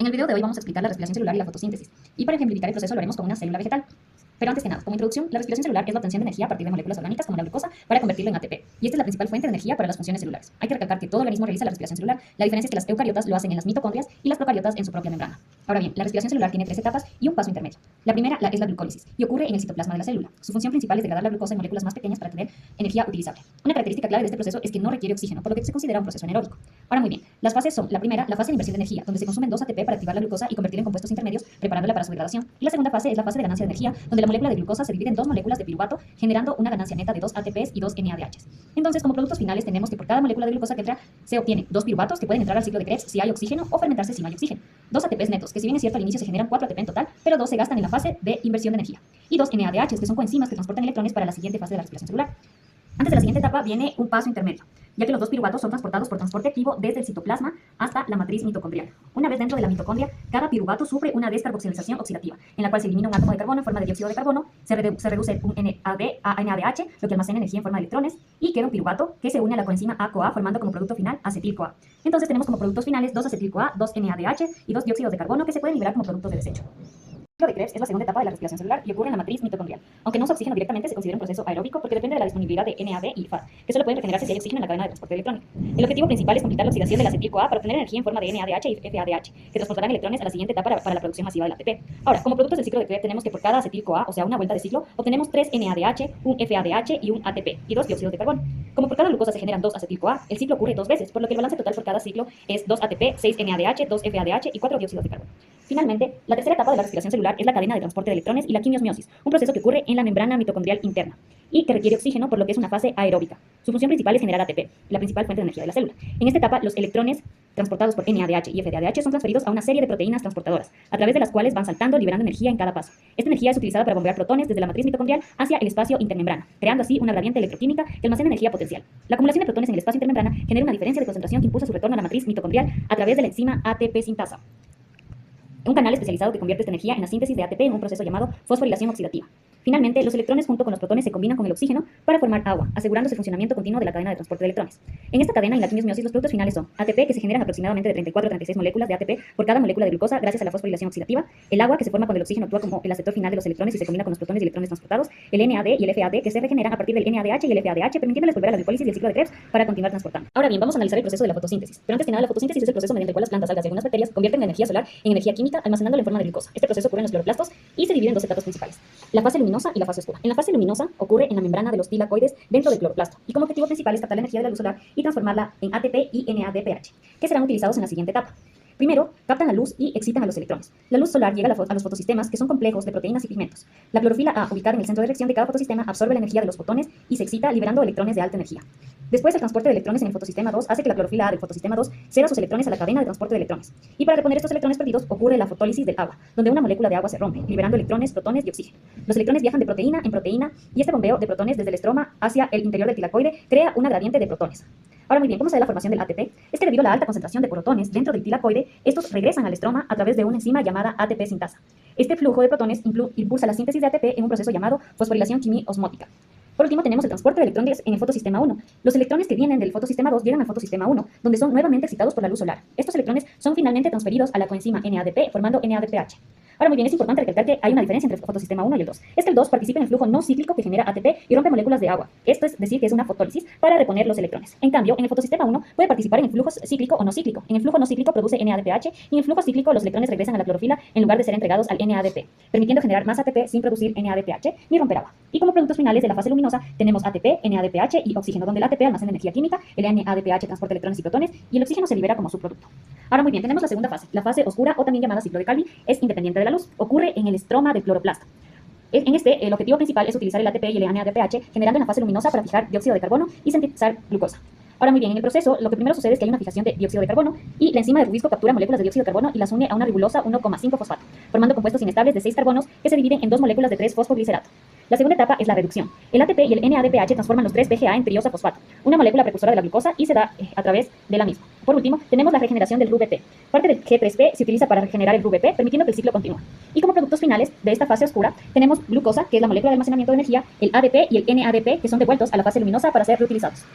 el video de hoy vamos a explicar la respiración celular y la fotosíntesis. Y para ejemplificar el proceso lo haremos con una célula vegetal. Pero antes que nada, como introducción, la respiración celular es la obtención de energía a partir de moléculas orgánicas como la glucosa para convertirlo en ATP. Y esta es la principal fuente de energía para las funciones celulares. Hay que recalcar que todo organismo realiza la respiración celular. La diferencia es que las eucariotas lo hacen en las mitocondrias y las procariotas en su propia membrana. Ahora bien, la respiración celular tiene tres etapas y un paso intermedio. La primera es la glucólisis y ocurre en el citoplasma de la célula. Su función principal es degradar la glucosa en moléculas más pequeñas para tener energía utilizable. Una característica clave de este proceso es que no requiere oxígeno, por lo que se considera un proceso anaeróbico. Ahora muy bien, las fases son: la primera, la fase de inversión de energía, donde se consumen 2 ATP para activar la glucosa y convertirla en compuestos intermedios, preparándola para su degradación. Y la segunda fase es la fase de ganancia de energía, donde la molécula de glucosa se divide en dos moléculas de piruvato, generando una ganancia neta de 2 ATPs y 2 NADHs. Entonces, como productos finales, tenemos que por cada molécula de glucosa que entra, se obtienen 2 piruvatos que pueden entrar al ciclo de Krebs si hay oxígeno o fermentarse si no hay oxígeno. 2 ATPs netos, que si bien es cierto al inicio se generan 4 ATP en total, pero 2 se gastan en la fase de inversión de energía. Y 2 NADHs, que son coenzimas que transportan electrones para la siguiente fase de la respiración celular. Antes de la siguiente etapa viene un paso intermedio, ya que los 2 piruvatos son transportados por transporte activo desde el citoplasma hasta la matriz mitocondrial. Una vez dentro de la mitocondria, cada piruvato sufre una descarboxilización oxidativa, en la cual se elimina un átomo de carbono en forma de dióxido de carbono, se reduce un NAD a NADH, lo que almacena energía en forma de electrones, y queda un piruvato que se une a la coenzima ACoA, formando como producto final acetil-CoA. Entonces tenemos como productos finales 2 acetil-CoA, 2 NADH y 2 dióxidos de carbono que se pueden liberar como productos de desecho. El ciclo de Krebs es la segunda etapa de la respiración celular y ocurre en la matriz mitocondrial. Aunque no usa oxígeno directamente, se considera un proceso aeróbico porque depende de la disponibilidad de NAD y FAD, que solo pueden regenerarse si hay oxígeno en la cadena de transporte electrónico. El objetivo principal es completar la oxidación del acetil-CoA para obtener energía en forma de NADH y FADH, que transportarán electrones a la siguiente etapa para la producción masiva del ATP. Ahora, como productos del ciclo de Krebs tenemos que por cada acetil-CoA, o sea, una vuelta de ciclo, obtenemos 3 NADH, un FADH y un ATP, y 2 dióxidos de carbono. Como por cada glucosa se generan 2 acetil-CoA, el ciclo ocurre 2 veces, por lo que el balance total por cada ciclo es 2 ATP, 6 NADH, 2 FADH y 4 dióxidos de carbono. Finalmente, la tercera etapa de la respiración celular es la cadena de transporte de electrones y la quimiosmiosis, un proceso que ocurre en la membrana mitocondrial interna y que requiere oxígeno, por lo que es una fase aeróbica. Su función principal es generar ATP, la principal fuente de energía de la célula. En esta etapa, los electrones transportados por NADH y FADH son transferidos a una serie de proteínas transportadoras, a través de las cuales van saltando, liberando energía en cada paso. Esta energía es utilizada para bombear protones desde la matriz mitocondrial hacia el espacio intermembrana, creando así una gradiente electroquímica que almacena energía potencial. La acumulación de protones en el espacio intermembrana genera una diferencia de concentración que impulsa su retorno a la matriz mitocondrial a través de la enzima ATP sintasa, un canal especializado que convierte esta energía en la síntesis de ATP en un proceso llamado fosforilación oxidativa. Finalmente, los electrones junto con los protones se combinan con el oxígeno para formar agua, asegurándose el funcionamiento continuo de la cadena de transporte de electrones. En esta cadena, en la quimiosmiosis, los productos finales son ATP, que se generan aproximadamente de 34 a 36 moléculas de ATP por cada molécula de glucosa gracias a la fosforilación oxidativa, el agua, que se forma cuando el oxígeno actúa como el aceptor final de los electrones y se combina con los protones y electrones transportados, el NAD y el FAD, que se regeneran a partir del NADH y el FADH, permitiéndoles volver a la glucólisis y el ciclo de Krebs para continuar transportando. Ahora bien, vamos a analizar el proceso de la fotosíntesis. Pero antes que nada, la fotosíntesis es el proceso mediante el cual las plantas, algas y algunas bacterias convierten la energía solar en energía química, almacenándola en forma de glucosa. Este proceso ocurre en los cloroplastos y se divide en dos etapas principales: la fase luminosa y la fase oscura. En la fase luminosa ocurre en la membrana de los tilacoides dentro del cloroplasto y como objetivo principal es captar la energía de la luz solar y transformarla en ATP y NADPH, que serán utilizados en la siguiente etapa. Primero, captan la luz y excitan a los electrones. La luz solar llega a los fotosistemas, que son complejos de proteínas y pigmentos. La clorofila A, ubicada en el centro de reacción de cada fotosistema, absorbe la energía de los fotones y se excita, liberando electrones de alta energía. Después, el transporte de electrones en el fotosistema 2 hace que la clorofila A del fotosistema 2 ceda sus electrones a la cadena de transporte de electrones. Y para reponer estos electrones perdidos, ocurre la fotólisis del agua, donde una molécula de agua se rompe, liberando electrones, protones y oxígeno. Los electrones viajan de proteína en proteína y este bombeo de protones desde el estroma hacia el interior del tilacoide crea una gradiente de protones. Ahora muy bien, ¿cómo se da la formación del ATP? Es que debido a la alta concentración de protones dentro del tilacoide, estos regresan al estroma a través de una enzima llamada ATP sintasa. Este flujo de protones impulsa la síntesis de ATP en un proceso llamado fosforilación quimiosmótica. Por último, tenemos el transporte de electrones en el fotosistema 1. Los electrones que vienen del fotosistema 2 llegan al fotosistema 1, donde son nuevamente excitados por la luz solar. Estos electrones son finalmente transferidos a la coenzima NADP, formando NADPH. Ahora muy bien, es importante recalcar que hay una diferencia entre el fotosistema 1 y el 2. Es que el 2 participa en el flujo no cíclico que genera ATP y rompe moléculas de agua. Esto es decir que es una fotólisis para reponer los electrones. En cambio, en el fotosistema 1 puede participar en el flujo cíclico o no cíclico. En el flujo no cíclico produce NADPH y en el flujo cíclico los electrones regresan a la clorofila en lugar de ser entregados al NADP, permitiendo generar más ATP sin producir NADPH ni romper agua. Y como productos finales de la fase luminosa tenemos ATP, NADPH y oxígeno, donde el ATP almacena energía química, el NADPH transporta electrones y protones y el oxígeno se libera como subproducto. Ahora muy bien, tenemos la segunda fase. La fase oscura, o también llamada ciclo de Calvi, es independiente de la luz. Ocurre en el estroma del cloroplasto. En este, el objetivo principal es utilizar el ATP y el NADPH, generando en la fase luminosa para fijar dióxido de carbono y sintetizar glucosa. Ahora muy bien, en el proceso, lo que primero sucede es que hay una fijación de dióxido de carbono y la enzima de Rubisco captura moléculas de dióxido de carbono y las une a una ribolosa 1,5 fosfato, formando compuestos inestables de 6 carbonos que se dividen en 2 moléculas de 3 fosfoglicerato. La segunda etapa es la reducción. El ATP y el NADPH transforman los 3 PGA en triosa fosfato, una molécula precursora de la glucosa, y se da a través de la misma. Por último, tenemos la regeneración del RuBP. Parte del G3P se utiliza para regenerar el RuBP, permitiendo que el ciclo continúe. Y como productos finales de esta fase oscura, tenemos glucosa, que es la molécula de almacenamiento de energía, el ADP y el NADP, que son devueltos a la fase luminosa para ser reutilizados.